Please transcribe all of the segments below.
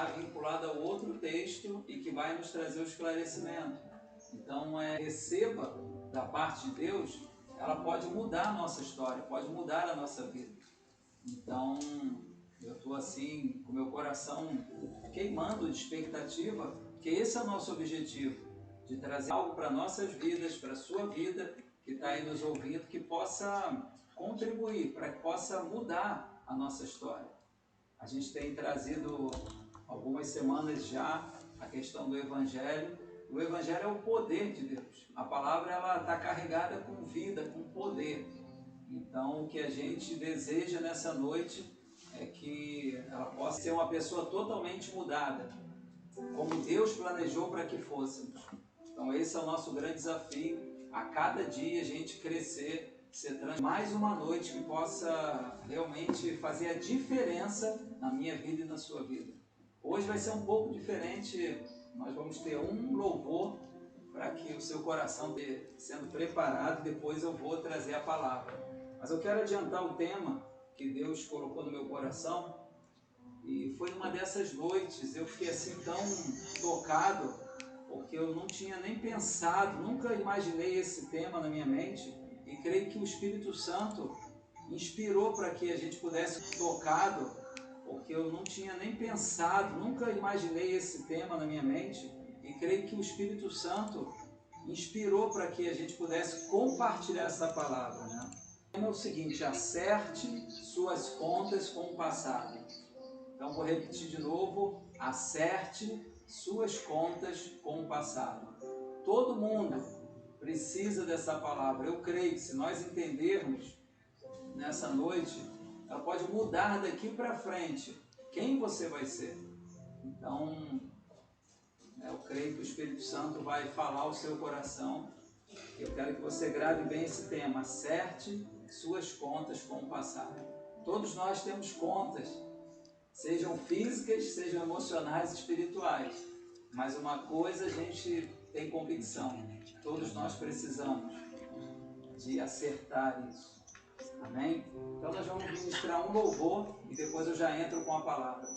vinculado ao outro texto e que vai nos trazer o esclarecimento. Então, receba da parte de Deus, ela pode mudar a nossa história, pode mudar a nossa vida. Então, eu estou assim, com meu coração queimando de expectativa, que esse é o nosso objetivo, de trazer algo para nossas vidas, para a sua vida, que está aí nos ouvindo, que possa contribuir, para que possa mudar a nossa história. A gente tem trazido algumas semanas já a questão do Evangelho. O Evangelho é o poder de Deus. A palavra ela está carregada com vida, com poder. Então, o que a gente deseja nessa noite é que ela possa ser uma pessoa totalmente mudada, como Deus planejou para que fôssemos. Então, esse é o nosso grande desafio. A cada dia a gente crescer, ser mais uma noite que possa realmente fazer a diferença na minha vida e na sua vida. Hoje vai ser um pouco diferente. Nós vamos ter um louvor para que o seu coração esteja sendo preparado. Depois eu vou trazer a palavra. Mas eu quero adiantar o tema que Deus colocou no meu coração. E foi numa dessas noites, eu fiquei assim tão tocado, porque eu não tinha nem pensado, nunca imaginei esse tema na minha mente. E creio que o Espírito Santo inspirou para que a gente pudesse tocado, porque eu não tinha nem pensado, nunca imaginei esse tema na minha mente. E creio que o Espírito Santo inspirou para que a gente pudesse compartilhar essa palavra, né? É o seguinte: acerte suas contas com o passado. Então vou repetir de novo: acerte suas contas com o passado. Todo mundo precisa dessa palavra. Eu creio que se nós entendermos nessa noite, ela pode mudar daqui para frente quem você vai ser. Então, eu creio que o Espírito Santo vai falar ao seu coração. Eu quero que você grave bem esse tema: acerte suas contas com o passado. Todos nós temos contas, sejam físicas, sejam emocionais, espirituais. Mas uma coisa a gente tem convicção: todos nós precisamos de acertar isso. Amém? Então nós vamos ministrar um louvor e depois eu já entro com a palavra.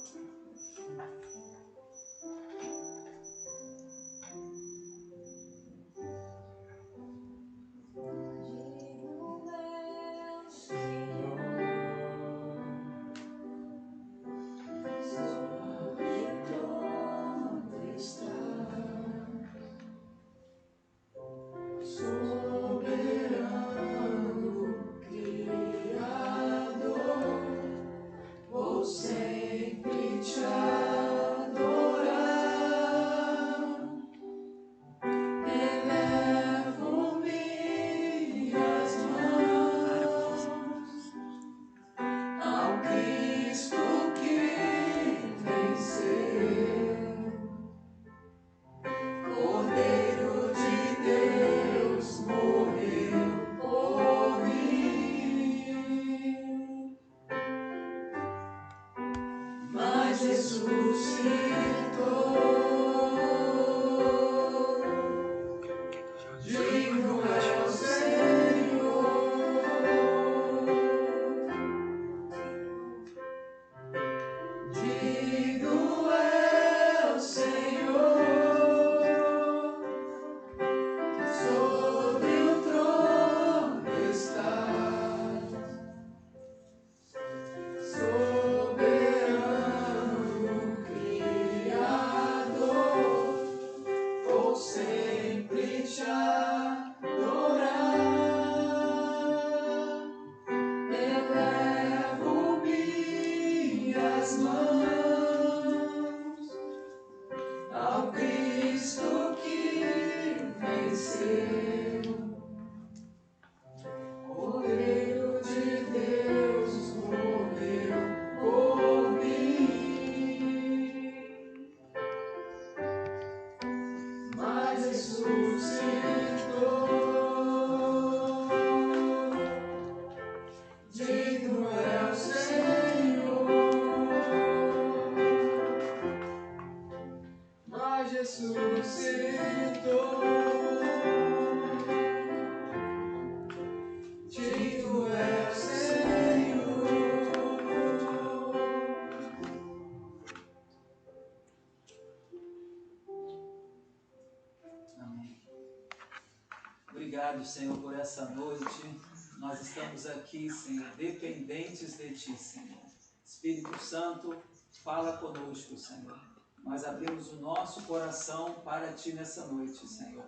obrigado, Senhor, por essa noite. Nós estamos aqui, Senhor, dependentes de Ti, Senhor. Espírito Santo, fala conosco, Senhor. Nós abrimos o nosso coração para Ti nessa noite, Senhor.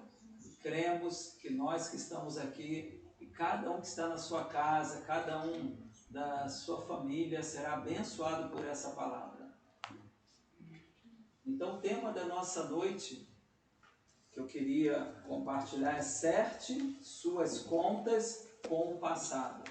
Cremos que nós que estamos aqui, e cada um que está na sua casa, cada um da sua família será abençoado por essa palavra. Então, o tema da nossa noite que eu queria compartilhar é: acerte suas contas com o passado.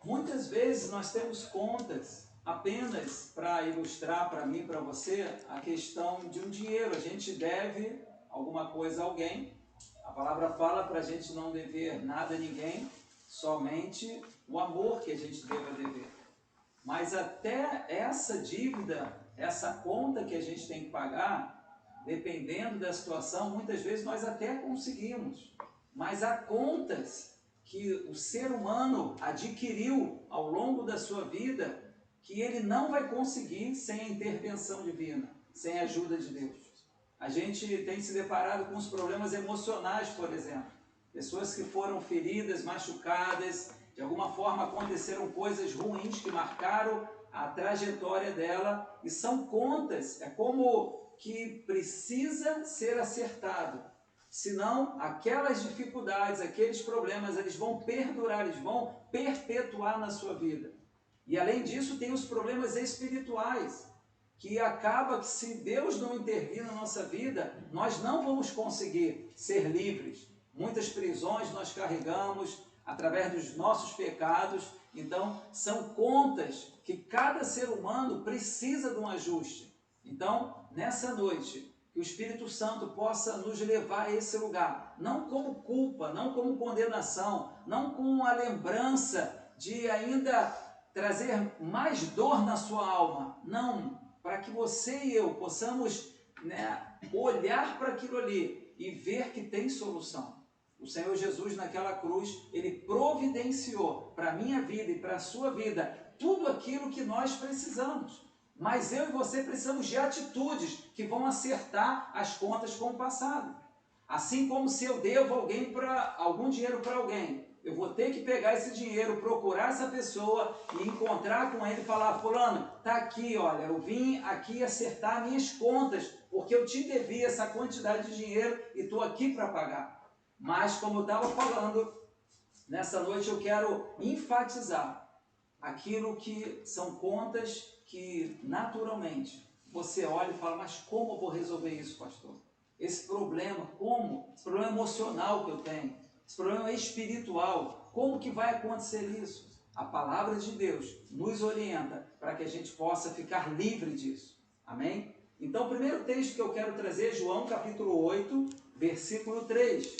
Muitas vezes nós temos contas apenas para ilustrar para mim, para você, a questão de um dinheiro. A gente deve alguma coisa a alguém. A palavra fala para a gente não dever nada a ninguém, somente o amor que a gente deva dever. Mas até essa dívida, essa conta que a gente tem que pagar, dependendo da situação, muitas vezes nós até conseguimos. Mas há contas que o ser humano adquiriu ao longo da sua vida que ele não vai conseguir sem a intervenção divina, sem a ajuda de Deus. A gente tem se deparado com os problemas emocionais, por exemplo. Pessoas que foram feridas, machucadas, de alguma forma aconteceram coisas ruins que marcaram a trajetória dela, e são contas, é como que precisa ser acertado. Senão, aquelas dificuldades, aqueles problemas, eles vão perdurar, eles vão perpetuar na sua vida. E além disso, tem os problemas espirituais, que acaba que se Deus não intervir na nossa vida, nós não vamos conseguir ser livres. Muitas prisões nós carregamos através dos nossos pecados. Então, são contas que cada ser humano precisa de um ajuste. Então, nessa noite, que o Espírito Santo possa nos levar a esse lugar, não como culpa, não como condenação, não com a lembrança de ainda trazer mais dor na sua alma. Não, para que você e eu possamos, olhar para aquilo ali e ver que tem solução. O Senhor Jesus naquela cruz, Ele providenciou para a minha vida e para a sua vida tudo aquilo que nós precisamos. Mas eu e você precisamos de atitudes que vão acertar as contas com o passado. Assim como se eu devo algum dinheiro para alguém, eu vou ter que pegar esse dinheiro, procurar essa pessoa e encontrar com ele e falar: fulano, tá aqui, olha, eu vim aqui acertar minhas contas, porque eu te devia essa quantidade de dinheiro e estou aqui para pagar. Mas, como eu estava falando, nessa noite eu quero enfatizar aquilo que são contas que naturalmente você olha e fala: mas como eu vou resolver isso, pastor? Esse problema, como? Esse problema emocional que eu tenho, esse problema espiritual, como que vai acontecer isso? A palavra de Deus nos orienta para que a gente possa ficar livre disso. Amém? Então, o primeiro texto que eu quero trazer é João capítulo 8, versículo 3.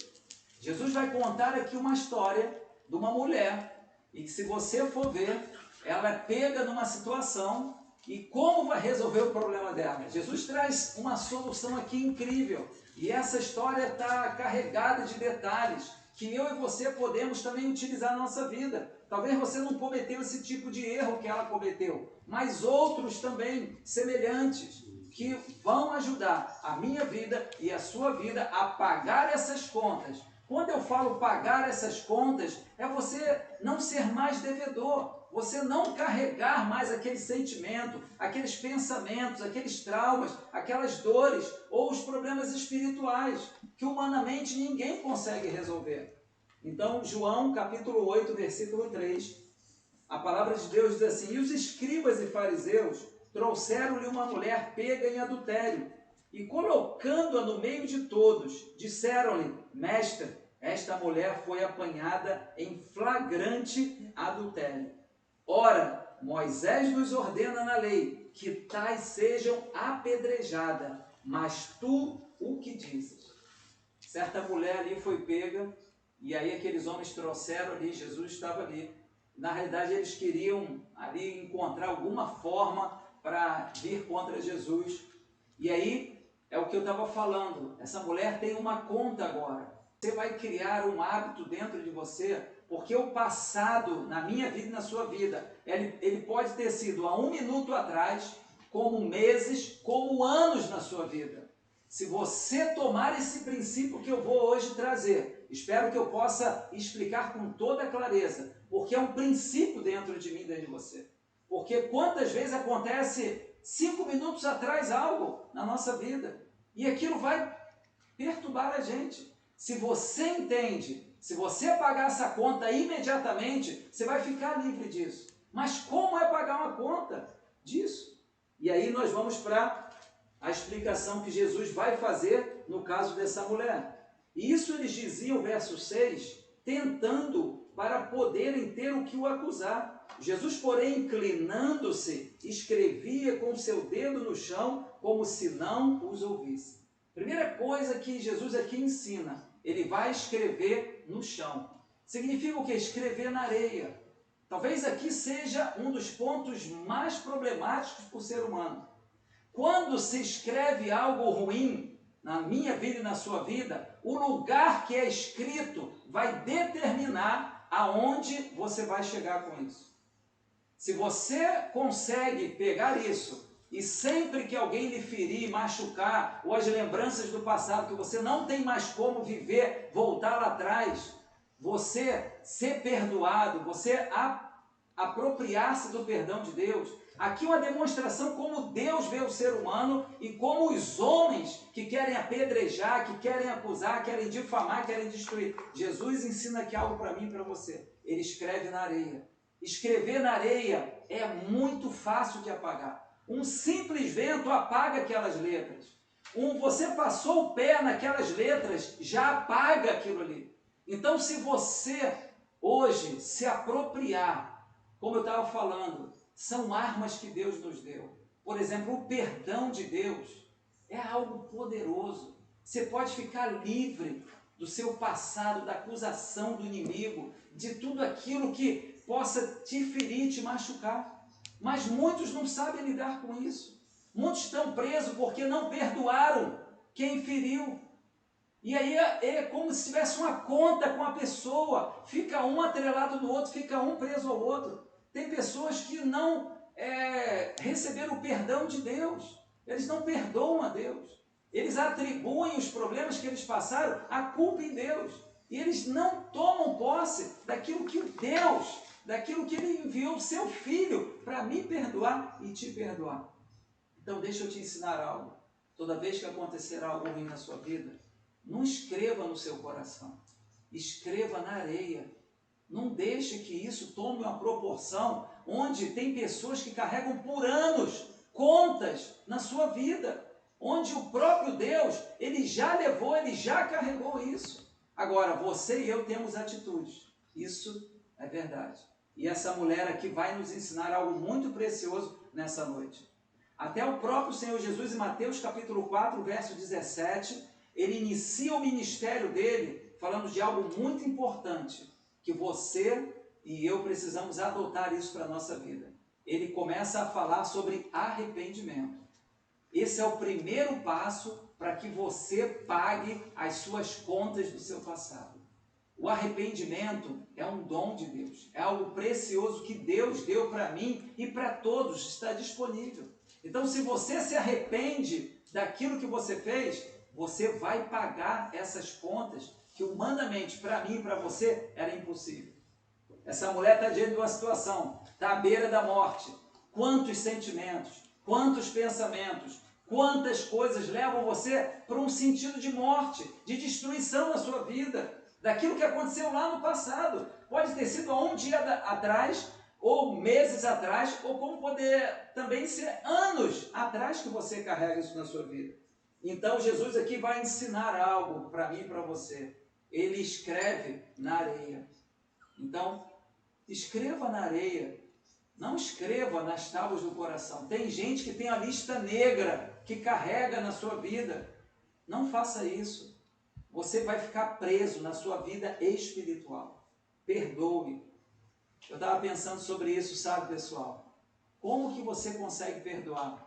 Jesus vai contar aqui uma história de uma mulher, e que, se você for ver, ela é pega numa situação, e como vai resolver o problema dela? Jesus traz uma solução aqui incrível, e essa história está carregada de detalhes que eu e você podemos também utilizar na nossa vida. Talvez você não cometeu esse tipo de erro que ela cometeu, mas outros também semelhantes, que vão ajudar a minha vida e a sua vida a pagar essas contas. Quando eu falo pagar essas contas, é você não ser mais devedor, você não carregar mais aquele sentimento, aqueles pensamentos, aqueles traumas, aquelas dores ou os problemas espirituais que humanamente ninguém consegue resolver. Então, João capítulo 8, versículo 3, a palavra de Deus diz assim: e os escribas e fariseus trouxeram-lhe uma mulher pega em adultério, e colocando-a no meio de todos, disseram-lhe: mestre, esta mulher foi apanhada em flagrante adultério. Ora, Moisés nos ordena na lei que tais sejam apedrejadas, mas tu o que dizes? Certa mulher ali foi pega, e aí aqueles homens trouxeram ali, Jesus estava ali. Na realidade, eles queriam ali encontrar alguma forma para vir contra Jesus. E aí, é o que eu estava falando, essa mulher tem uma conta agora. Você vai criar um hábito dentro de você, porque o passado, na minha vida e na sua vida, ele pode ter sido há 1 minuto atrás, como meses, como anos na sua vida. Se você tomar esse princípio que eu vou hoje trazer, espero que eu possa explicar com toda clareza, porque é um princípio dentro de mim, dentro de você. Porque quantas vezes acontece 5 minutos atrás algo na nossa vida, e aquilo vai perturbar a gente. Se você entende, se você pagar essa conta imediatamente, você vai ficar livre disso. Mas como é pagar uma conta disso? E aí nós vamos para a explicação que Jesus vai fazer no caso dessa mulher. E isso eles diziam, verso 6, tentando para poderem ter o que o acusar. Jesus, porém, inclinando-se, escrevia com seu dedo no chão, como se não os ouvisse. Primeira coisa que Jesus aqui ensina, ele vai escrever no chão. Significa o quê? Escrever na areia. Talvez aqui seja um dos pontos mais problemáticos para o ser humano. Quando se escreve algo ruim na minha vida e na sua vida, o lugar que é escrito vai determinar aonde você vai chegar com isso. Se você consegue pegar isso e sempre que alguém lhe ferir, machucar, ou as lembranças do passado, que você não tem mais como viver, voltar lá atrás, você ser perdoado, você apropriar-se do perdão de Deus. Aqui uma demonstração como Deus vê o ser humano e como os homens que querem apedrejar, que querem acusar, querem difamar, querem destruir. Jesus ensina aqui algo para mim e para você. Ele escreve na areia. Escrever na areia é muito fácil de apagar. Um simples vento apaga aquelas letras. Você passou o pé naquelas letras, já apaga aquilo ali. Então, se você hoje se apropriar, como eu estava falando, são armas que Deus nos deu. Por exemplo, o perdão de Deus é algo poderoso. Você pode ficar livre do seu passado, da acusação do inimigo, de tudo aquilo que possa te ferir, te machucar. Mas muitos não sabem lidar com isso. Muitos estão presos porque não perdoaram quem feriu. E aí é como se tivesse uma conta com a pessoa. Fica um atrelado no outro, fica um preso ao outro. Tem pessoas que não receberam o perdão de Deus. Eles não perdoam a Deus. Eles atribuem os problemas que eles passaram à culpa em Deus. E eles não tomam posse daquilo que Deus, daquilo que Ele enviou o seu Filho para me perdoar e te perdoar. Então deixa eu te ensinar algo. Toda vez que acontecer algo ruim na sua vida, não escreva no seu coração. Escreva na areia. Não deixe que isso tome uma proporção onde tem pessoas que carregam por anos contas na sua vida. Onde o próprio Deus, Ele já levou, Ele já carregou isso. Agora, você e eu temos atitudes. Isso é verdade. E essa mulher aqui vai nos ensinar algo muito precioso nessa noite. Até o próprio Senhor Jesus, em Mateus capítulo 4, verso 17, Ele inicia o ministério dele falando de algo muito importante, que você e eu precisamos adotar isso para a nossa vida. Ele começa a falar sobre arrependimento. Esse é o primeiro passo para que você pague as suas contas do seu passado. O arrependimento é um dom de Deus, é algo precioso que Deus deu para mim e para todos, está disponível. Então, se você se arrepende daquilo que você fez, você vai pagar essas contas que humanamente para mim e para você era impossível. Essa mulher está diante de uma situação, está à beira da morte. Quantos sentimentos, quantos pensamentos, quantas coisas levam você para um sentido de morte, de destruição na sua vida, daquilo que aconteceu lá no passado. Pode ter sido há um dia atrás, ou meses atrás, ou como poder também ser anos atrás que você carrega isso na sua vida. Então Jesus aqui vai ensinar algo para mim e para você. Ele escreve na areia. Então, escreva na areia. Não escreva nas tábuas do coração. Tem gente que tem a lista negra que carrega na sua vida. Não faça isso. Você vai ficar preso na sua vida espiritual. Perdoe. Eu estava pensando sobre isso, sabe, pessoal? Como que você consegue perdoar?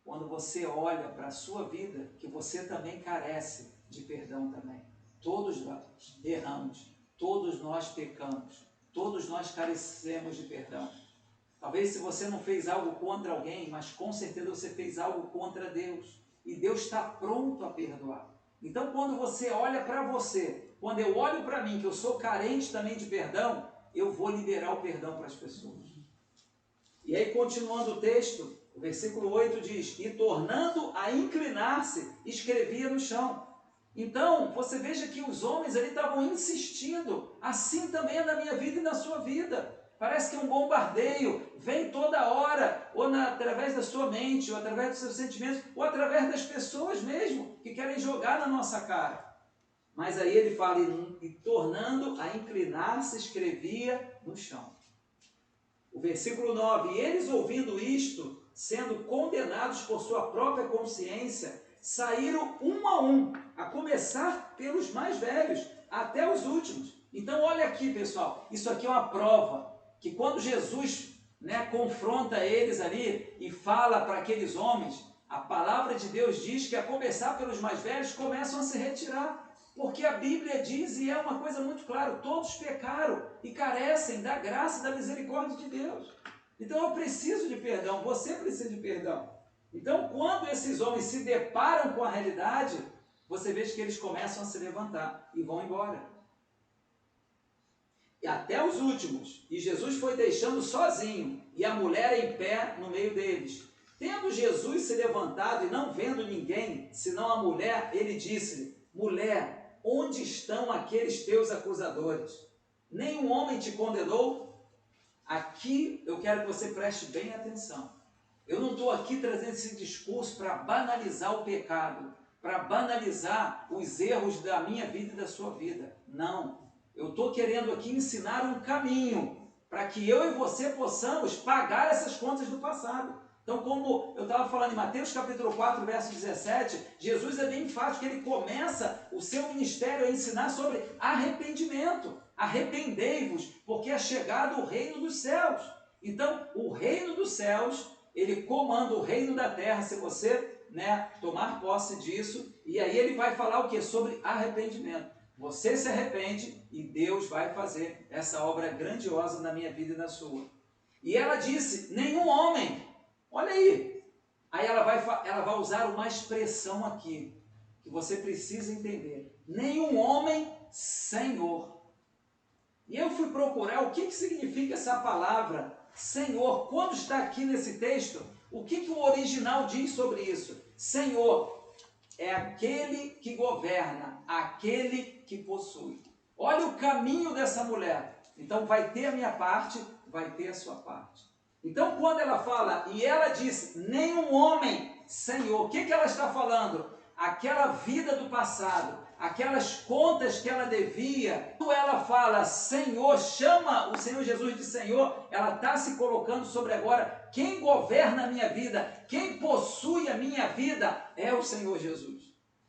Quando você olha para a sua vida, que você também carece de perdão também. Todos nós erramos, todos nós pecamos, todos nós carecemos de perdão. Talvez se você não fez algo contra alguém, mas com certeza você fez algo contra Deus. e Deus está pronto a perdoar. Então, quando você olha para você, quando eu olho para mim, que eu sou carente também de perdão, eu vou liberar o perdão para as pessoas. E aí, continuando o texto, o versículo 8 diz: e tornando a inclinar-se, escrevia no chão. Então, você veja que os homens ali estavam insistindo, assim também é na minha vida e na sua vida. Parece que é um bombardeio, vem toda hora, ou através da sua mente, ou através dos seus sentimentos, ou através das pessoas mesmo, que querem jogar na nossa cara. Mas aí ele fala, e tornando a inclinar-se, escrevia no chão. O versículo 9, e eles ouvindo isto, sendo condenados por sua própria consciência, saíram um, a começar pelos mais velhos, até os últimos. Então olha aqui, pessoal, isso aqui é uma prova, que quando Jesus, confronta eles ali e fala para aqueles homens, a palavra de Deus diz que a começar pelos mais velhos começam a se retirar. Porque a Bíblia diz, e é uma coisa muito clara, todos pecaram e carecem da graça e da misericórdia de Deus. Então eu preciso de perdão, você precisa de perdão. Então quando esses homens se deparam com a realidade, você vê que eles começam a se levantar e vão embora. E até os últimos, e Jesus foi deixando sozinho, e a mulher em pé no meio deles. Tendo Jesus se levantado e não vendo ninguém, senão a mulher, ele disse-lhe, mulher, onde estão aqueles teus acusadores? Nenhum homem te condenou? Aqui eu quero que você preste bem atenção. Eu não estou aqui trazendo esse discurso para banalizar o pecado, para banalizar os erros da minha vida e da sua vida. Não. Eu estou querendo aqui ensinar um caminho para que eu e você possamos pagar essas contas do passado. Então, como eu estava falando em Mateus capítulo 4, verso 17, Jesus é bem enfático, que ele começa o seu ministério a ensinar sobre arrependimento. Arrependei-vos, porque é chegado o reino dos céus. Então, o reino dos céus, ele comanda o reino da terra, se você tomar posse disso, e aí ele vai falar o que? Sobre arrependimento. Você se arrepende e Deus vai fazer essa obra grandiosa na minha vida e na sua. E ela disse, nenhum homem. Olha aí. Aí ela vai usar uma expressão aqui, que você precisa entender. Nenhum homem, Senhor. E eu fui procurar o que significa essa palavra, Senhor. Quando está aqui nesse texto, o que o original diz sobre isso? Senhor é aquele que governa, aquele que possui. Olha o caminho dessa mulher. Então vai ter a minha parte, vai ter a sua parte. Então quando ela fala, e ela diz, nenhum homem, Senhor, o que ela está falando? Aquela vida do passado, aquelas contas que ela devia. Quando ela fala, Senhor, chama o Senhor Jesus de Senhor, ela está se colocando sobre agora, quem governa a minha vida, quem possui a minha vida, é o Senhor Jesus.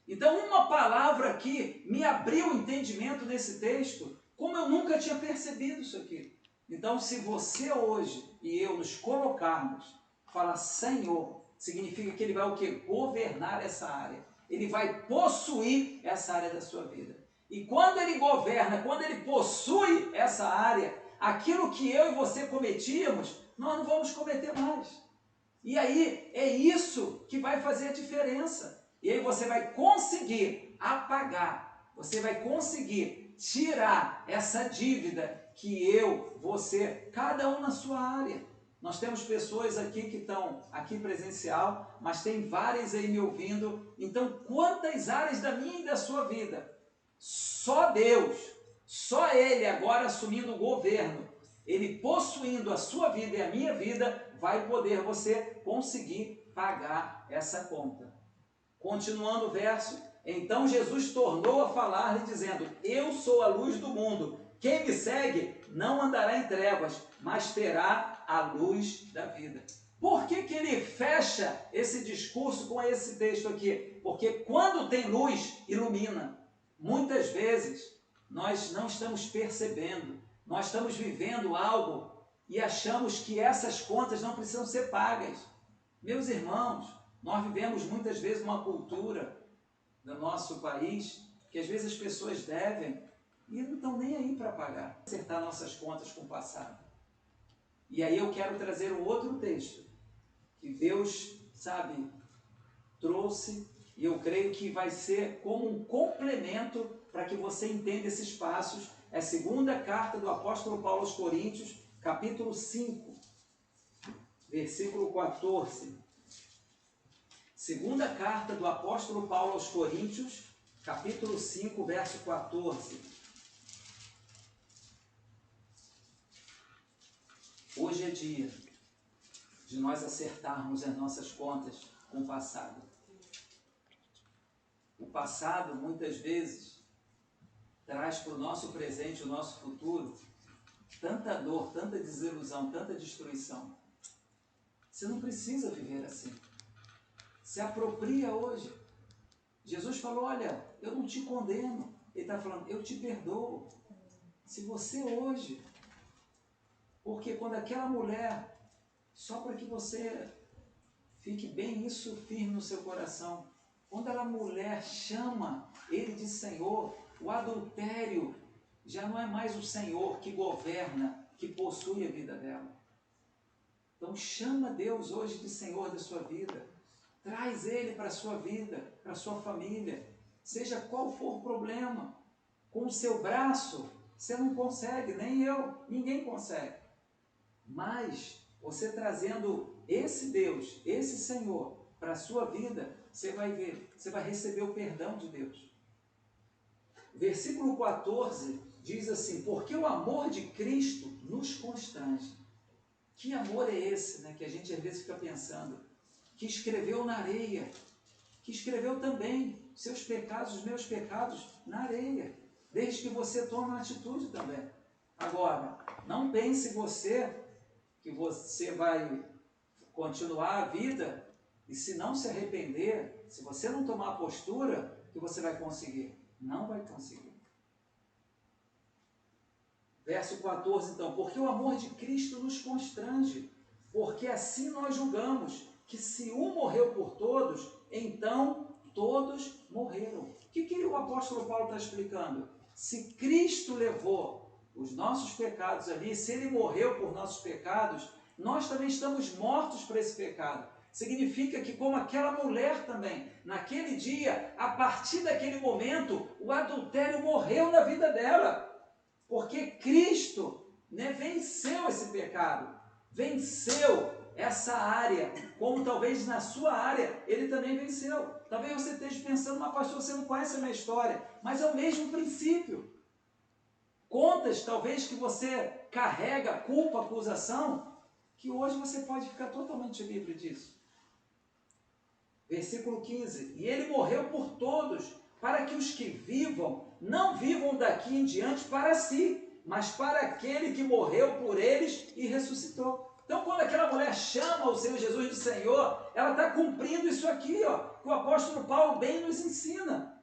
Então uma palavra aqui me abriu o entendimento nesse texto, como eu nunca tinha percebido isso aqui. Então, se você hoje e eu nos colocarmos, falar Senhor, significa que Ele vai o quê? Governar essa área. Ele vai possuir essa área da sua vida. E quando Ele governa, quando Ele possui essa área, aquilo que eu e você cometíamos, nós não vamos cometer mais. E aí, é isso que vai fazer a diferença. E aí você vai conseguir apagar, você vai conseguir tirar essa dívida que eu, você, cada um na sua área. Nós temos pessoas aqui que estão aqui presencial, mas tem várias aí me ouvindo. Então, quantas áreas da minha e da sua vida? Só Deus, só Ele agora assumindo o governo, Ele possuindo a sua vida e a minha vida, vai poder você conseguir pagar essa conta. Continuando o verso, então Jesus tornou a falar-lhe dizendo, eu sou a luz do mundo, quem me segue não andará em trevas, mas terá a luz da vida. Por que ele fecha esse discurso com esse texto aqui? Porque quando tem luz, ilumina. Muitas vezes nós não estamos percebendo, nós estamos vivendo algo e achamos que essas contas não precisam ser pagas. Meus irmãos, nós vivemos muitas vezes uma cultura do nosso país que às vezes as pessoas devem e não estão nem aí para pagar, acertar nossas contas com o passado. E aí eu quero trazer um outro texto que Deus, trouxe, e eu creio que vai ser como um complemento para que você entenda esses passos. É a segunda carta do apóstolo Paulo aos Coríntios, capítulo 5, versículo 14. Segunda carta do apóstolo Paulo aos Coríntios, capítulo 5, verso 14. Hoje é dia de nós acertarmos as nossas contas com o passado. O passado, muitas vezes, traz para o nosso presente, o nosso futuro, tanta dor, tanta desilusão, tanta destruição. Você não precisa viver assim. Se apropria hoje. Jesus falou, olha, eu não te condeno. Ele está falando, eu te perdoo. Se você hoje... Porque quando aquela mulher, só para que você fique bem isso firme no seu coração, quando aquela mulher chama ele de Senhor, o adultério já não é mais o Senhor que governa, que possui a vida dela. Então chama Deus hoje de Senhor da sua vida. Traz Ele para a sua vida, para a sua família. Seja qual for o problema. Com o seu braço, você não consegue, nem eu, ninguém consegue. Mas você trazendo esse Deus, esse Senhor para a sua vida, você vai ver, você vai receber o perdão de Deus. Versículo 14 diz assim, porque o amor de Cristo nos constrange. Que amor é esse, né, que a gente às vezes fica pensando? Que escreveu na areia, que escreveu também seus pecados, os meus pecados na areia, desde que você tome uma atitude também. Agora, não pense que você vai continuar a vida e se não se arrepender, se você não tomar a postura, que você vai conseguir. Não vai conseguir. Verso 14 então, porque o amor de Cristo nos constrange, porque assim nós julgamos que se um morreu por todos, então todos morreram. O que o apóstolo Paulo está explicando? Se Cristo levou os nossos pecados ali, se Ele morreu por nossos pecados, nós também estamos mortos para esse pecado. Significa que como aquela mulher também, naquele dia, a partir daquele momento, o adultério morreu na vida dela. Porque Cristo, né, venceu esse pecado, venceu essa área, como talvez na sua área ele também venceu. Talvez você esteja pensando, mas pastor, você não conhece a minha história, mas é o mesmo princípio. Contas, talvez, que você carrega, culpa, acusação, que hoje você pode ficar totalmente livre disso. Versículo 15, e ele morreu por todos, para que os que vivam, não vivam daqui em diante para si, mas para aquele que morreu por eles e ressuscitou. Então, quando aquela mulher chama o Senhor Jesus de Senhor, ela está cumprindo isso aqui, ó, que o apóstolo Paulo bem nos ensina.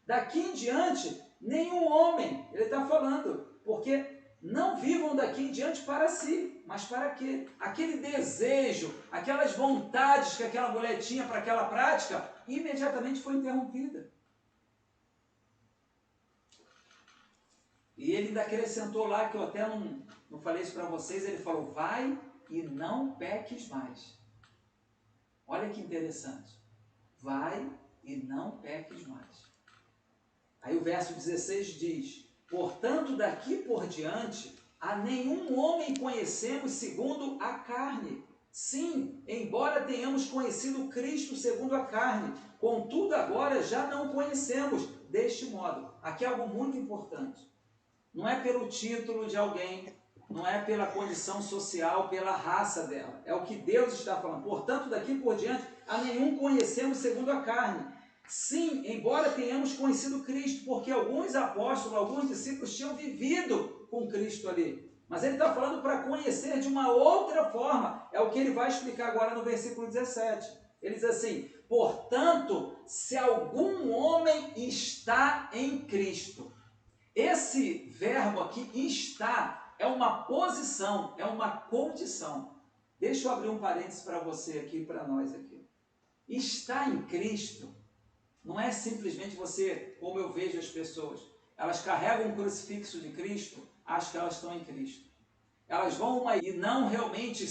Daqui em diante, nenhum homem, ele está falando, porque não vivam daqui em diante para si, mas para quê? Aquele desejo, aquelas vontades que aquela mulher tinha para aquela prática, imediatamente foi interrompida. E ele ainda acrescentou lá, que eu até não falei isso para vocês, ele falou, vai e não peques mais. Olha que interessante. Vai e não peques mais. Aí o verso 16 diz, portanto, daqui por diante, a nenhum homem conhecemos segundo a carne. Sim, embora tenhamos conhecido Cristo segundo a carne, contudo agora já não conhecemos deste modo. Aqui é algo muito importante. Não é pelo título de alguém, não é pela condição social, pela raça dela. É o que Deus está falando. Portanto, daqui por diante, a nenhum conhecemos segundo a carne. Sim, embora tenhamos conhecido Cristo, porque alguns apóstolos, alguns discípulos tinham vivido com Cristo ali. Mas ele está falando para conhecer de uma outra forma. É o que ele vai explicar agora no versículo 17. Ele diz assim, portanto, se algum homem está em Cristo. Esse verbo aqui, está, é uma posição, é uma condição. Deixa eu abrir um parênteses para você aqui, para nós aqui. Estar em Cristo não é simplesmente você, como eu vejo as pessoas, elas carregam um crucifixo de Cristo, acham que elas estão em Cristo. Elas vão e não realmente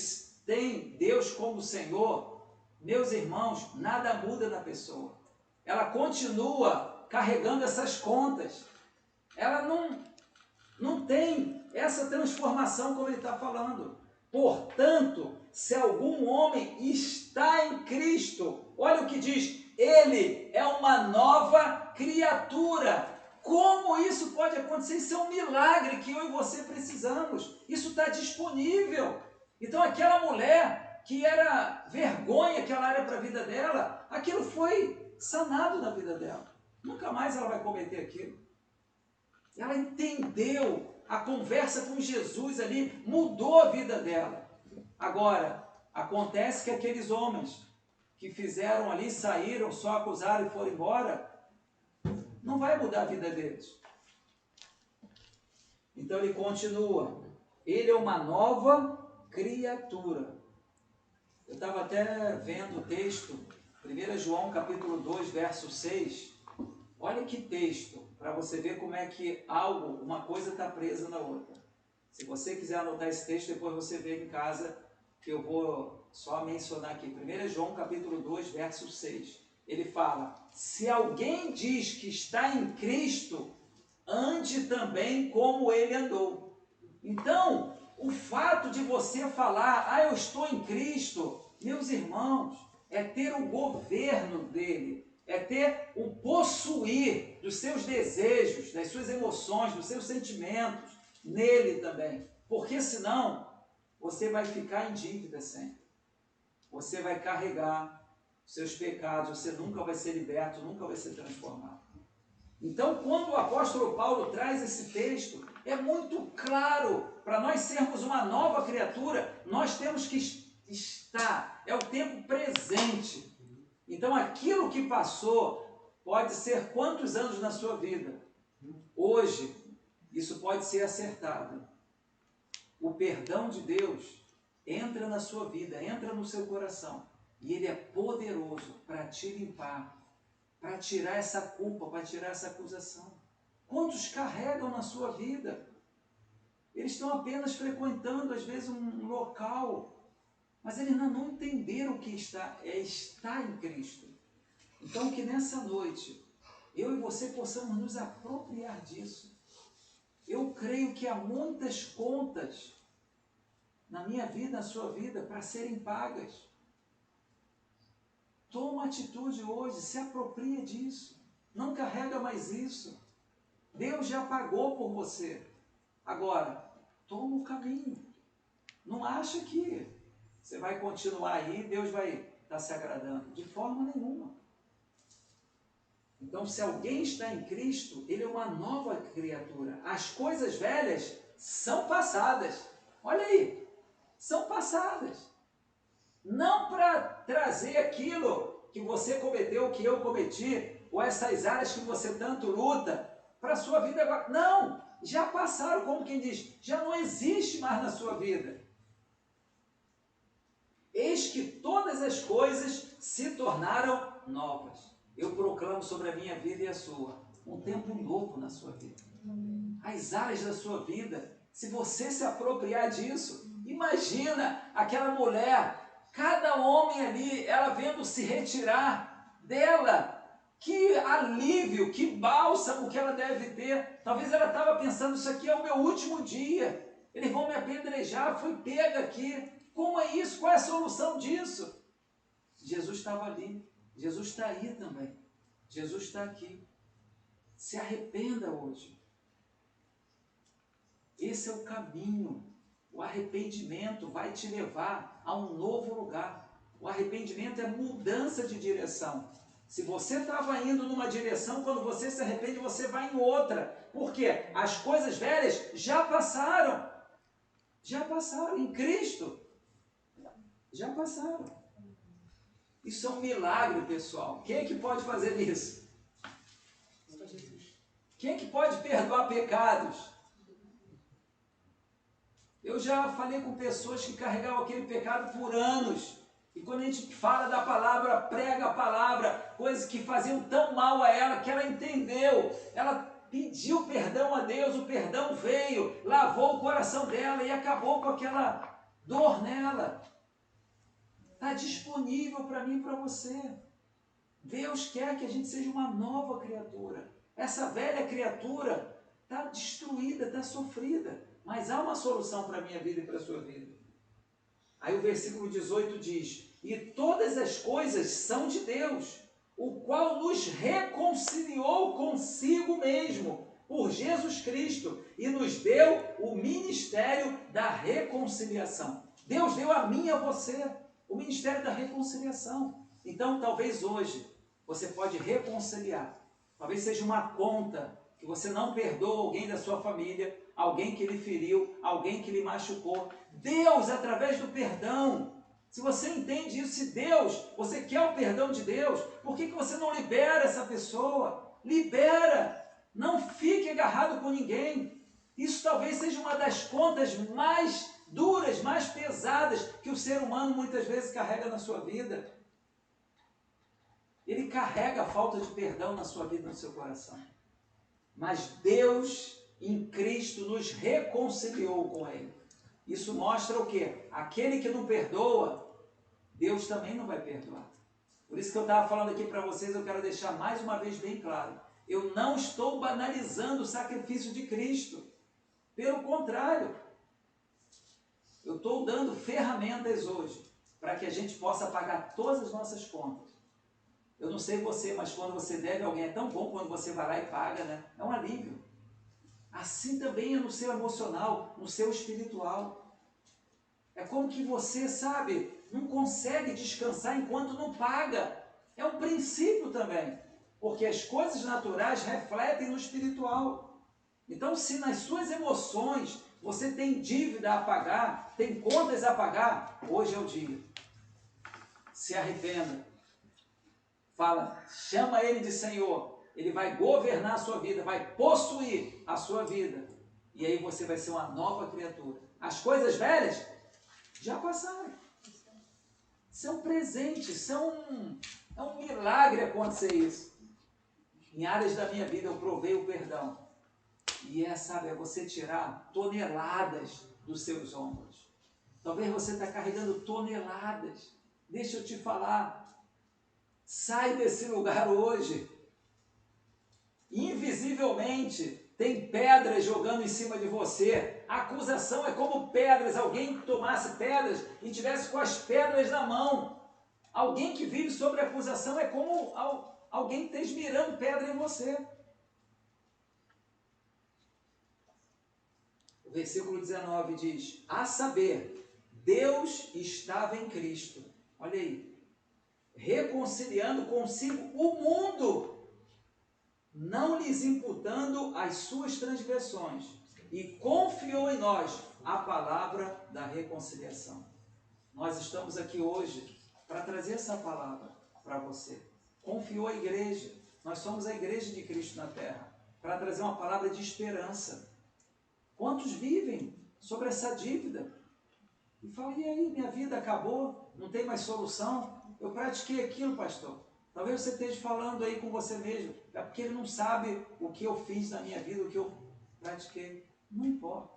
têm Deus como Senhor, meus irmãos, nada muda na pessoa. Ela continua carregando essas contas. Ela não tem essa transformação como ele está falando. Portanto, se algum homem está em Cristo, olha o que diz, ele é uma nova criatura. Como isso pode acontecer? Isso é um milagre que eu e você precisamos. Isso está disponível. Então aquela mulher que era vergonha que ela era para a vida dela, aquilo foi sanado na vida dela. Nunca mais ela vai cometer aquilo. Ela entendeu a conversa com Jesus ali, mudou a vida dela. Agora, acontece que aqueles homens que fizeram ali, saíram, só acusaram e foram embora, não vai mudar a vida deles. Então ele continua, ele é uma nova criatura. Eu estava até vendo o texto, 1 João capítulo 2, verso 6. Olha que texto, para você ver como é que uma coisa está presa na outra. Se você quiser anotar esse texto, depois você vê em casa, que eu vou só mencionar aqui. 1 João capítulo 2, verso 6. Ele fala, se alguém diz que está em Cristo, ande também como ele andou. Então, o fato de você falar, eu estou em Cristo, meus irmãos, é ter o governo dele, é ter o possuir dos seus desejos, das suas emoções, dos seus sentimentos, nele também. Porque senão, você vai ficar em dívida sempre. Você vai carregar os seus pecados, você nunca vai ser liberto, nunca vai ser transformado. Então, quando o apóstolo Paulo traz esse texto, é muito claro, para nós sermos uma nova criatura, nós temos que estar, é o tempo presente. Então, aquilo que passou pode ser quantos anos na sua vida? Hoje, isso pode ser acertado. O perdão de Deus entra na sua vida, entra no seu coração. E ele é poderoso para te limpar, para tirar essa culpa, para tirar essa acusação. Quantos carregam na sua vida? Eles estão apenas frequentando, às vezes, um local, mas eles não entenderam o que está em Cristo. Então, que nessa noite, eu e você possamos nos apropriar disso. Eu creio que há muitas contas na minha vida, na sua vida, para serem pagas. Toma atitude hoje, se apropria disso. Não carrega mais isso. Deus já pagou por você. Agora, toma o caminho. Não acha que você vai continuar aí e Deus vai estar se agradando. De forma nenhuma. Então, se alguém está em Cristo, ele é uma nova criatura. As coisas velhas são passadas. Olha aí, são passadas. Não para trazer aquilo que você cometeu, que eu cometi, ou essas áreas que você tanto luta, para a sua vida agora. Não, já passaram, como quem diz, já não existe mais na sua vida. Eis que todas as coisas se tornaram novas. Eu proclamo sobre a minha vida e a sua, um tempo novo na sua vida. As áreas da sua vida, se você se apropriar disso, imagina aquela mulher, cada homem ali, ela vendo se retirar dela, que alívio, que bálsamo que ela deve ter. Talvez ela estava pensando, isso aqui é o meu último dia, eles vão me apedrejar, fui pega aqui. Como é isso? Qual é a solução disso? Jesus estava ali. Jesus está aí também. Jesus está aqui. Se arrependa hoje. Esse é o caminho. O arrependimento vai te levar a um novo lugar. O arrependimento é mudança de direção. Se você estava indo numa direção, quando você se arrepende, você vai em outra. Por quê? As coisas velhas já passaram. Já passaram. Em Cristo, já passaram. Isso é um milagre, pessoal. Quem é que pode fazer isso? Quem é que pode perdoar pecados? Eu já falei com pessoas que carregavam aquele pecado por anos. E quando a gente fala da palavra, prega a palavra, coisas que faziam tão mal a ela, que ela entendeu. Ela pediu perdão a Deus, o perdão veio, lavou o coração dela e acabou com aquela dor nela. Está disponível para mim e para você. Deus quer que a gente seja uma nova criatura. Essa velha criatura está destruída, está sofrida, mas há uma solução para a minha vida e para a sua vida. Aí o versículo 18 diz: e todas as coisas são de Deus, o qual nos reconciliou consigo mesmo, por Jesus Cristo, e nos deu o ministério da reconciliação. Deus deu a mim e a você o ministério da reconciliação. Então, talvez hoje, você pode reconciliar. Talvez seja uma conta que você não perdoa alguém da sua família, alguém que lhe feriu, alguém que lhe machucou. Deus, através do perdão, se você entende isso, se Deus, você quer o perdão de Deus, por que você não libera essa pessoa? Libera! Não fique agarrado com ninguém. Isso talvez seja uma das contas mais duras, mais pesadas que o ser humano muitas vezes carrega na sua vida. Ele carrega a falta de perdão na sua vida, no seu coração. Mas Deus, em Cristo, nos reconciliou com Ele. Isso mostra o quê? Aquele que não perdoa, Deus também não vai perdoar. Por isso que eu estava falando aqui para vocês, eu quero deixar mais uma vez bem claro. Eu não estou banalizando o sacrifício de Cristo. Pelo contrário, eu estou dando ferramentas hoje para que a gente possa pagar todas as nossas contas. Eu não sei você, mas quando você deve a alguém, é tão bom quando você vai lá e paga, né? É um alívio. Assim também é no seu emocional, no seu espiritual. É como que você, sabe, não consegue descansar enquanto não paga. É um princípio também. Porque as coisas naturais refletem no espiritual. Então, se nas suas emoções você tem dívida a pagar, tem contas a pagar, hoje é o dia. Se arrependa. Fala, chama Ele de Senhor. Ele vai governar a sua vida, vai possuir a sua vida. E aí você vai ser uma nova criatura. As coisas velhas já passaram. Isso é um presente, isso é um milagre acontecer isso. Em áreas da minha vida eu provei o perdão. E é você tirar toneladas dos seus ombros. Talvez você está carregando toneladas. Deixa eu te falar. Sai desse lugar hoje. Invisivelmente tem pedras jogando em cima de você. A acusação é como pedras. Alguém que tomasse pedras e tivesse com as pedras na mão. Alguém que vive sobre a acusação é como alguém que esteja mirando pedra em você. O versículo 19 diz: a saber, Deus estava em Cristo. Olha aí. Reconciliando consigo o mundo, não lhes imputando as suas transgressões, e confiou em nós a palavra da reconciliação. Nós estamos aqui hoje para trazer essa palavra para você. Confiou a igreja, nós somos a igreja de Cristo na terra, para trazer uma palavra de esperança. Quantos vivem sobre essa dívida? E falam, e aí, minha vida acabou, não tem mais solução? Eu pratiquei aquilo, pastor. Talvez você esteja falando aí com você mesmo, é porque ele não sabe o que eu fiz na minha vida, o que eu pratiquei. Não importa.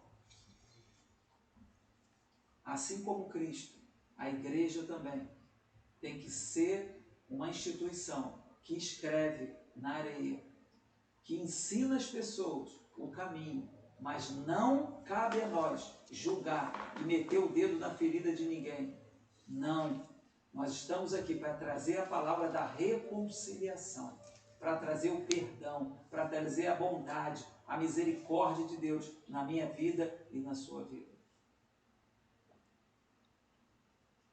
Assim como Cristo, a igreja também tem que ser uma instituição que escreve na areia, que ensina as pessoas o caminho, mas não cabe a nós julgar e meter o dedo na ferida de ninguém. Não. Nós estamos aqui para trazer a palavra da reconciliação, para trazer o perdão, para trazer a bondade, a misericórdia de Deus na minha vida e na sua vida.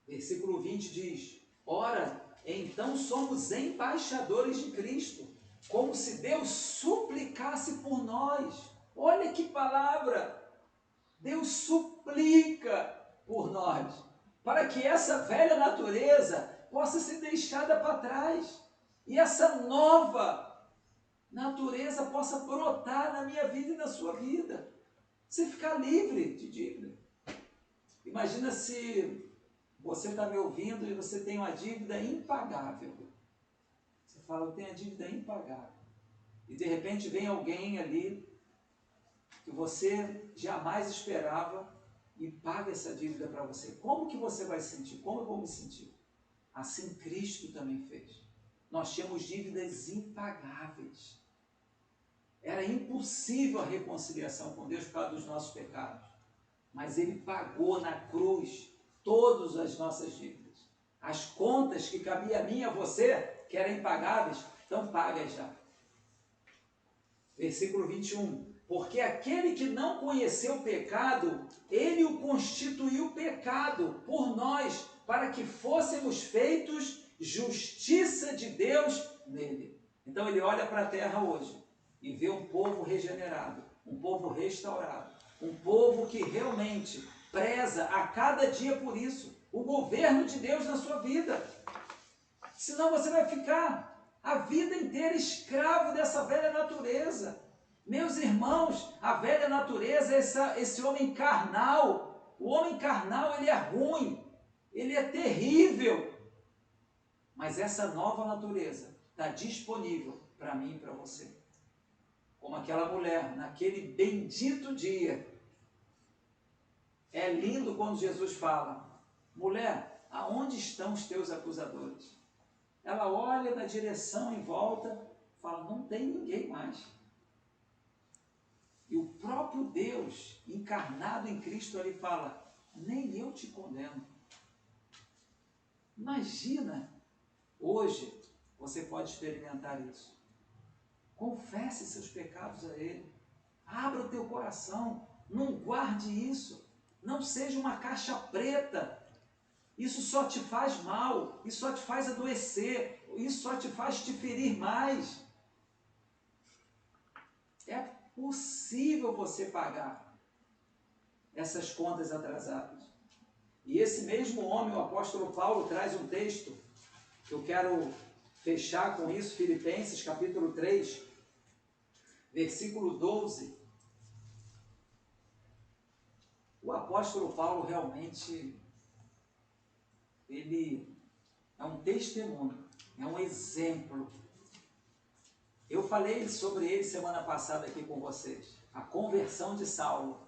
Versículo 20 diz: ora, então somos embaixadores de Cristo, como se Deus suplicasse por nós. Olha que palavra! Deus suplica por nós, para que essa velha natureza possa ser deixada para trás e essa nova natureza possa brotar na minha vida e na sua vida. Você ficar livre de dívida. Imagina se você está me ouvindo e você tem uma dívida impagável. Você fala, eu tenho a dívida impagável. E de repente vem alguém ali que você jamais esperava e paga essa dívida para você. Como que você vai sentir? Como eu vou me sentir? assim Cristo também fez. Nós tínhamos dívidas impagáveis. Era impossível a reconciliação com Deus por causa dos nossos pecados. Mas Ele pagou na cruz todas as nossas dívidas. As contas que cabia a mim e a você, que eram impagáveis, estão pagas já. Versículo 21. Porque aquele que não conheceu o pecado, Ele o constituiu pecado por nós, para que fôssemos feitos justiça de Deus nele. Então Ele olha para a terra hoje e vê um povo regenerado, um povo restaurado, um povo que realmente preza a cada dia por isso, o governo de Deus na sua vida. Senão você vai ficar a vida inteira escravo dessa velha natureza. Meus irmãos, a velha natureza é esse homem carnal. O homem carnal, ele é ruim, ele é terrível. Mas essa nova natureza está disponível para mim e para você. Como aquela mulher, naquele bendito dia. É lindo quando Jesus fala: mulher, aonde estão os teus acusadores? Ela olha na direção em volta, fala: não tem ninguém mais. E o próprio Deus, encarnado em Cristo, ali fala: nem eu te condeno. Imagina, hoje você pode experimentar isso. Confesse seus pecados a Ele. Abra o teu coração. Não guarde isso. Não seja uma caixa preta. Isso só te faz mal. Isso só te faz adoecer. Isso só te faz te ferir mais. É possível você pagar essas contas atrasadas. E esse mesmo homem, o apóstolo Paulo, traz um texto que eu quero fechar com isso, Filipenses capítulo 3, versículo 12. O apóstolo Paulo realmente, ele é um testemunho, é um exemplo. Eu falei sobre ele semana passada aqui com vocês, a conversão de Saulo.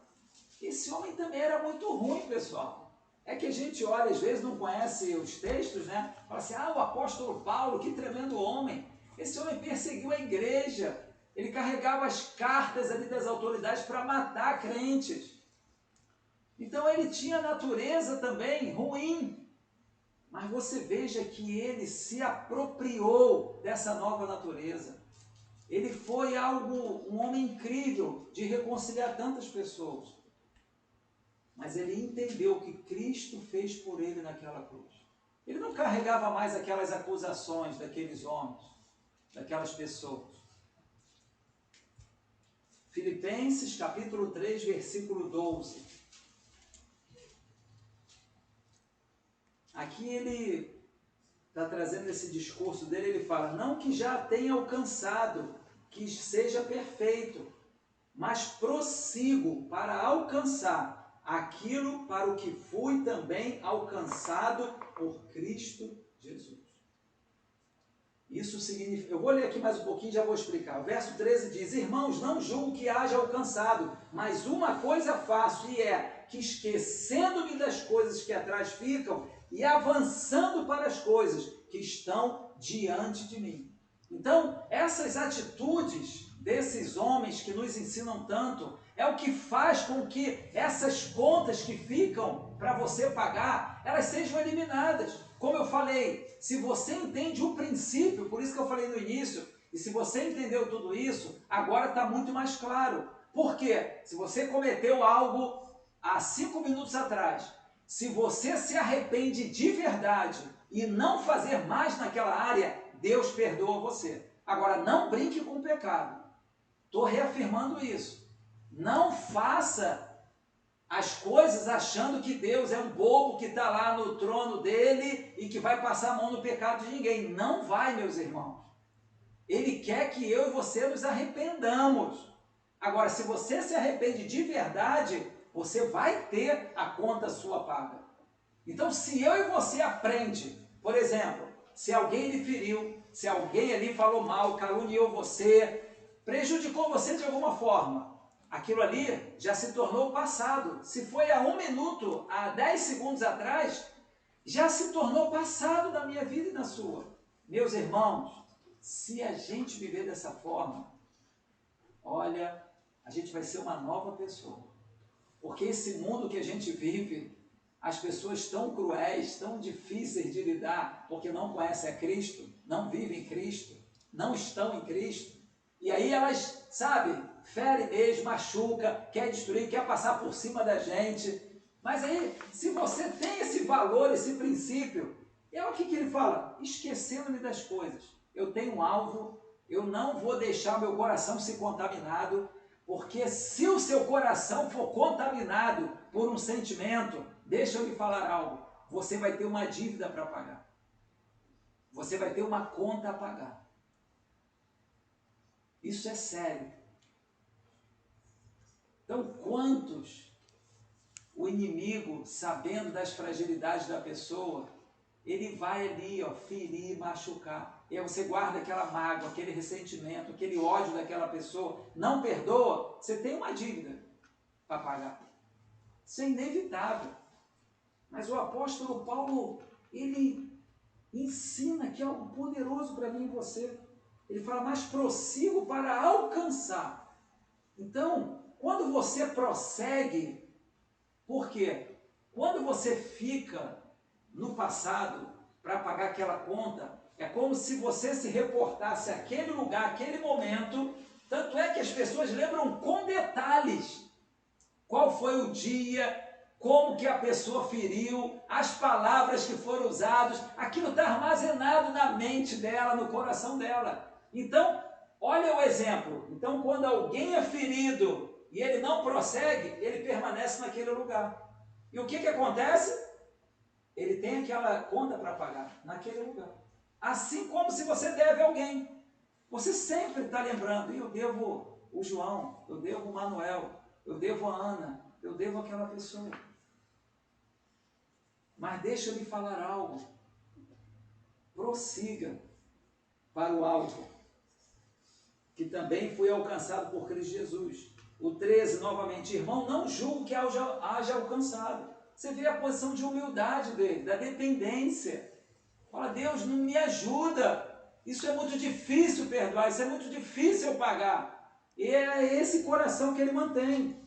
Esse homem também era muito ruim, pessoal. É que a gente olha, às vezes não conhece os textos, né? Fala assim: o apóstolo Paulo, que tremendo homem. Esse homem perseguiu a igreja. Ele carregava as cartas ali das autoridades para matar crentes. Então ele tinha natureza também ruim. Mas você veja que ele se apropriou dessa nova natureza. Ele foi um homem incrível de reconciliar tantas pessoas. Mas ele entendeu o que Cristo fez por ele naquela cruz. Ele não carregava mais aquelas acusações daqueles homens, daquelas pessoas. Filipenses capítulo 3, versículo 12. Aqui ele está trazendo esse discurso dele, ele fala: não que já tenha alcançado, que seja perfeito, mas prossigo para alcançar aquilo para o que fui também alcançado por Cristo Jesus. Isso significa... Eu vou ler aqui mais um pouquinho e já vou explicar. O verso 13 diz: irmãos, não julgo que haja alcançado, mas uma coisa faço, e é que, esquecendo-me das coisas que atrás ficam e avançando para as coisas que estão diante de mim. Então, essas atitudes desses homens que nos ensinam tanto é o que faz com que essas contas que ficam para você pagar, elas sejam eliminadas. Como eu falei, se você entende o princípio, por isso que eu falei no início, e se você entendeu tudo isso, agora está muito mais claro. Por quê? Se você cometeu algo há 5 minutos atrás, se você se arrepende de verdade e não fazer mais naquela área, Deus perdoa você. Agora, não brinque com o pecado. Estou reafirmando isso. Não faça as coisas achando que Deus é um bobo que está lá no trono dele e que vai passar a mão no pecado de ninguém. Não vai, meus irmãos. Ele quer que eu e você nos arrependamos. Agora, se você se arrepende de verdade, você vai ter a conta sua paga. Então, se eu e você aprende, por exemplo, se alguém lhe feriu, se alguém ali falou mal, caluniou você, prejudicou você de alguma forma, aquilo ali já se tornou passado. Se foi há 1 minuto, há 10 segundos atrás, já se tornou passado na minha vida e na sua. Meus irmãos, se a gente viver dessa forma, olha, a gente vai ser uma nova pessoa. Porque esse mundo que a gente vive, as pessoas tão cruéis, tão difíceis de lidar, porque não conhecem a Cristo, não vivem Cristo, não estão em Cristo. E aí elas, sabe, ferem mesmo, machuca, quer destruir, quer passar por cima da gente. Mas aí, se você tem esse valor, esse princípio, é o que ele fala, esquecendo-me das coisas. Eu tenho um alvo, eu não vou deixar meu coração ser contaminado, porque se o seu coração for contaminado por um sentimento, deixa eu lhe falar algo, você vai ter uma dívida para pagar. Você vai ter uma conta a pagar. Isso é sério. Então, quantos o inimigo, sabendo das fragilidades da pessoa, ele vai ali, ferir, machucar. E aí você guarda aquela mágoa, aquele ressentimento, aquele ódio daquela pessoa, não perdoa, você tem uma dívida para pagar. Isso é inevitável. Mas o apóstolo Paulo, ele ensina que é algo poderoso para mim e você. Ele fala, mas prossigo para alcançar. Então, quando você prossegue, por quê? Quando você fica no passado para pagar aquela conta, é como se você se reportasse àquele lugar, àquele momento. Tanto é que as pessoas lembram com detalhes qual foi o dia, como que a pessoa feriu, as palavras que foram usadas, aquilo está armazenado na mente dela, no coração dela. Então, olha o exemplo. Então, quando alguém é ferido e ele não prossegue, ele permanece naquele lugar. E o que acontece? Ele tem aquela conta para pagar naquele lugar. Assim como se você deve a alguém. Você sempre está lembrando, eu devo o João, eu devo o Manuel, eu devo a Ana, eu devo aquela pessoa. Mas deixa eu lhe falar algo. Prossiga para o alvo, que também foi alcançado por Cristo Jesus. O 13, novamente, irmão, não julgo que haja alcançado. Você vê a posição de humildade dele, da dependência. Fala, Deus, não me ajuda. Isso é muito difícil perdoar, isso é muito difícil pagar. E é esse coração que ele mantém.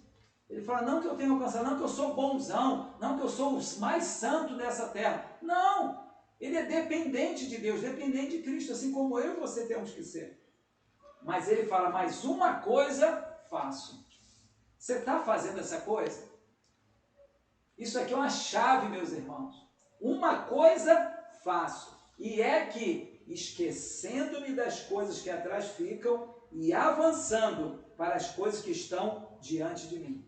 Ele fala, não que eu tenha alcançado, não que eu sou bonzão, não que eu sou o mais santo dessa terra. Não! Ele é dependente de Deus, dependente de Cristo, assim como eu e você temos que ser. Mas ele fala, mas uma coisa faço. Você está fazendo essa coisa? Isso aqui é uma chave, meus irmãos. Uma coisa faço. E é que, esquecendo-me das coisas que atrás ficam e avançando para as coisas que estão diante de mim.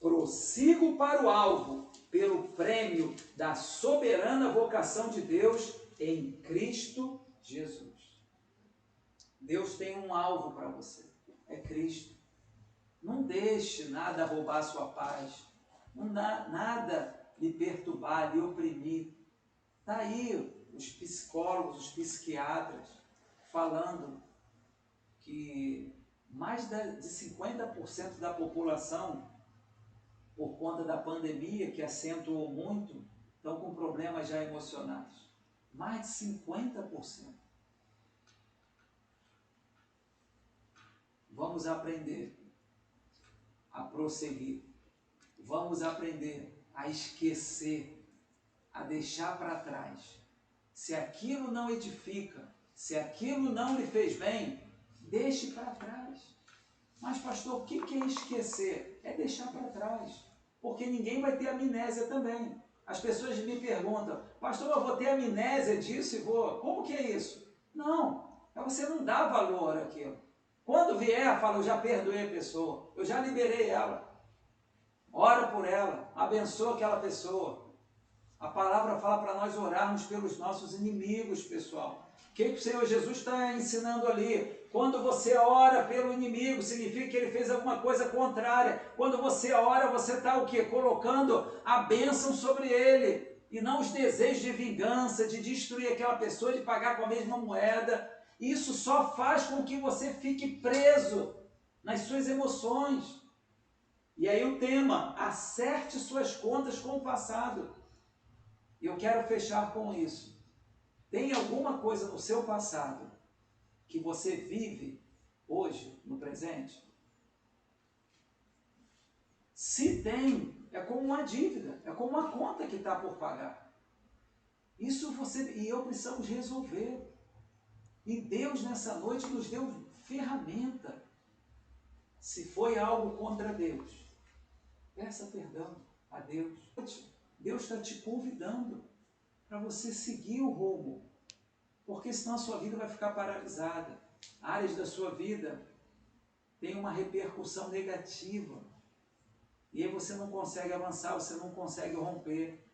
Prossigo para o alvo, pelo prêmio da soberana vocação de Deus em Cristo Jesus. Deus tem um alvo para você, é Cristo. Não deixe nada roubar a sua paz, não dá nada lhe perturbar, lhe oprimir. Está aí os psicólogos, os psiquiatras, falando que mais de 50% da população, por conta da pandemia, que acentuou muito, estão com problemas já emocionais. Mais de 50%. Vamos aprender a prosseguir. Vamos aprender a esquecer, a deixar para trás. Se aquilo não edifica, se aquilo não lhe fez bem, deixe para trás. Mas, pastor, o que é esquecer? É deixar para trás. Porque ninguém vai ter amnésia também. As pessoas me perguntam, pastor, eu vou ter amnésia disso e vou... Como que é isso? Não, você não dá valor àquilo. Quando vier, fala, eu já perdoei a pessoa, eu já liberei ela. Ora por ela, abençoa aquela pessoa. A palavra fala para nós orarmos pelos nossos inimigos, pessoal. O que o Senhor Jesus está ensinando ali? Quando você ora pelo inimigo, significa que ele fez alguma coisa contrária. Quando você ora, você está o quê? Colocando a bênção sobre ele. E não os desejos de vingança, de destruir aquela pessoa, de pagar com a mesma moeda. Isso só faz com que você fique preso nas suas emoções. E aí o tema, acerte suas contas com o passado. E eu quero fechar com isso. Tem alguma coisa no seu passado que você vive hoje, no presente? Se tem, é como uma dívida, é como uma conta que está por pagar. Isso você e eu precisamos resolver. E Deus nessa noite nos deu ferramenta. Se foi algo contra Deus, peça perdão a Deus. Deus está te convidando para você seguir o rumo, porque senão a sua vida vai ficar paralisada. Áreas da sua vida têm uma repercussão negativa. E aí você não consegue avançar, você não consegue romper,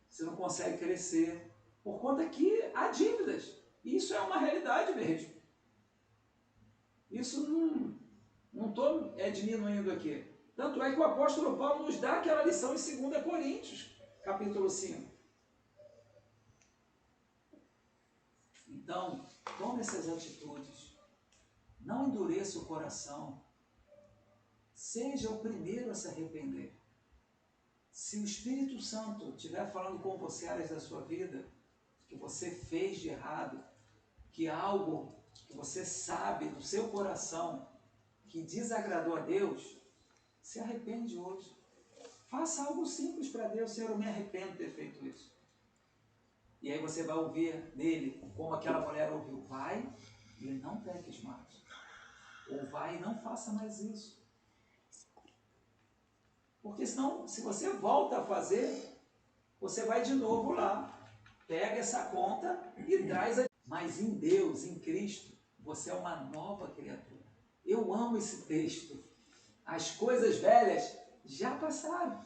você não consegue crescer, por conta que há dívidas. E isso é uma realidade mesmo. Isso não estou diminuindo aqui. Tanto é que o apóstolo Paulo nos dá aquela lição em 2 Coríntios, capítulo 5. Então, tome essas atitudes. Não endureça o coração. Seja o primeiro a se arrepender. Se o Espírito Santo estiver falando com você áreas da sua vida, que você fez de errado, que algo que você sabe do seu coração que desagradou a Deus, se arrepende hoje. Faça algo simples para Deus. Senhor, eu me arrependo de ter feito isso. E aí você vai ouvir dele, como aquela mulher ouviu, vai e não peques mais. Ou vai e não faça mais isso. Porque senão, se você volta a fazer, você vai de novo lá, pega essa conta e traz a... Mas em Deus, em Cristo, você é uma nova criatura. Eu amo esse texto. As coisas velhas já passaram.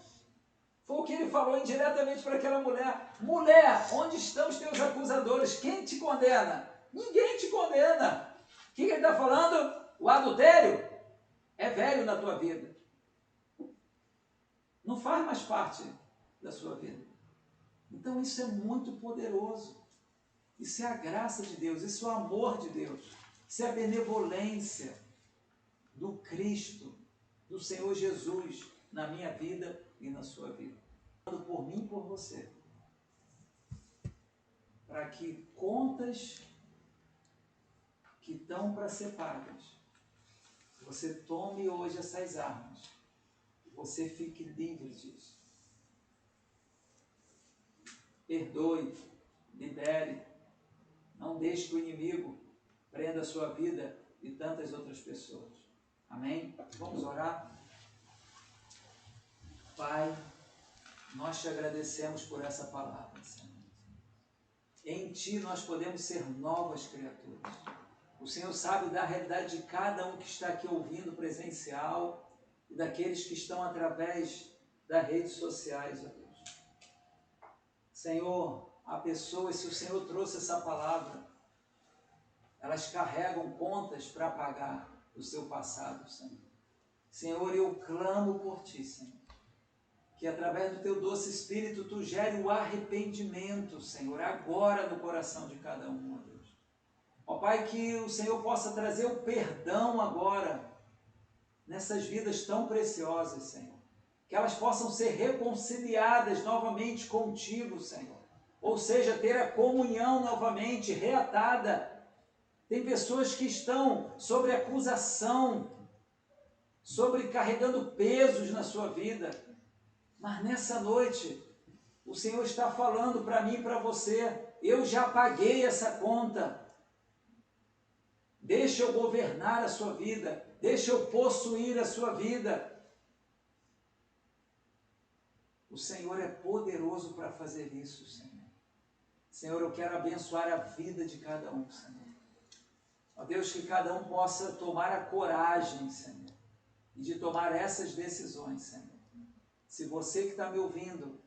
Foi o que ele falou indiretamente para aquela mulher. Mulher, onde estão os teus acusadores? Quem te condena? Ninguém te condena. O que ele está falando? O adultério é velho na tua vida. Não faz mais parte da sua vida. Então isso é muito poderoso. Isso é a graça de Deus, isso é o amor de Deus. Isso é a benevolência do Cristo, do Senhor Jesus, na minha vida e na sua vida. Por mim e por você. Para que contas que estão para ser pagas, você tome hoje essas armas. Você fique livre disso. Perdoe, libere. Não deixe que o inimigo prenda a sua vida e tantas outras pessoas. Amém? Vamos orar? Pai, nós te agradecemos por essa palavra, Senhor. Em Ti nós podemos ser novas criaturas. O Senhor sabe da realidade de cada um que está aqui ouvindo presencial e daqueles que estão através das redes sociais, ó Deus. Senhor, há pessoas, se o Senhor trouxe essa palavra, elas carregam contas para pagar o seu passado, Senhor. Senhor, eu clamo por Ti, Senhor, que através do Teu doce Espírito Tu gere o arrependimento, Senhor, agora no coração de cada um, ó Deus. Ó Pai, que o Senhor possa trazer o perdão agora nessas vidas tão preciosas, Senhor. Que elas possam ser reconciliadas novamente contigo, Senhor. Ou seja, ter a comunhão novamente reatada. Tem pessoas que estão sobre acusação, sobrecarregando pesos na sua vida. Mas nessa noite, o Senhor está falando para mim e para você, eu já paguei essa conta. Deixa eu governar a sua vida, deixa eu possuir a sua vida. O Senhor é poderoso para fazer isso, Senhor. Senhor, eu quero abençoar a vida de cada um, Senhor. Ó Deus, que cada um possa tomar a coragem, Senhor, e de tomar essas decisões, Senhor. Se você que está me ouvindo,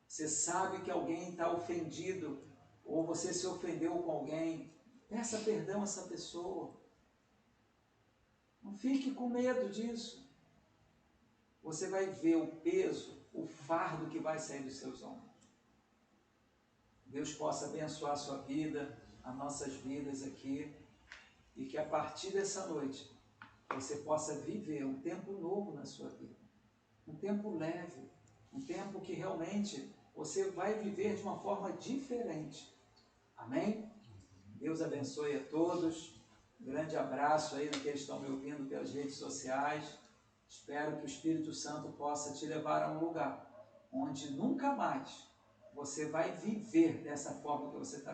você sabe que alguém está ofendido, ou você se ofendeu com alguém, peça perdão a essa pessoa. Não fique com medo disso. Você vai ver o peso, o fardo que vai sair dos seus ombros. Deus possa abençoar a sua vida, as nossas vidas aqui, e que a partir dessa noite você possa viver um tempo novo na sua vida. Um tempo leve, um tempo que realmente você vai viver de uma forma diferente. Amém? Deus abençoe a todos. Um grande abraço aí naqueles que estão me ouvindo pelas redes sociais. Espero que o Espírito Santo possa te levar a um lugar onde nunca mais você vai viver dessa forma que você está vivendo.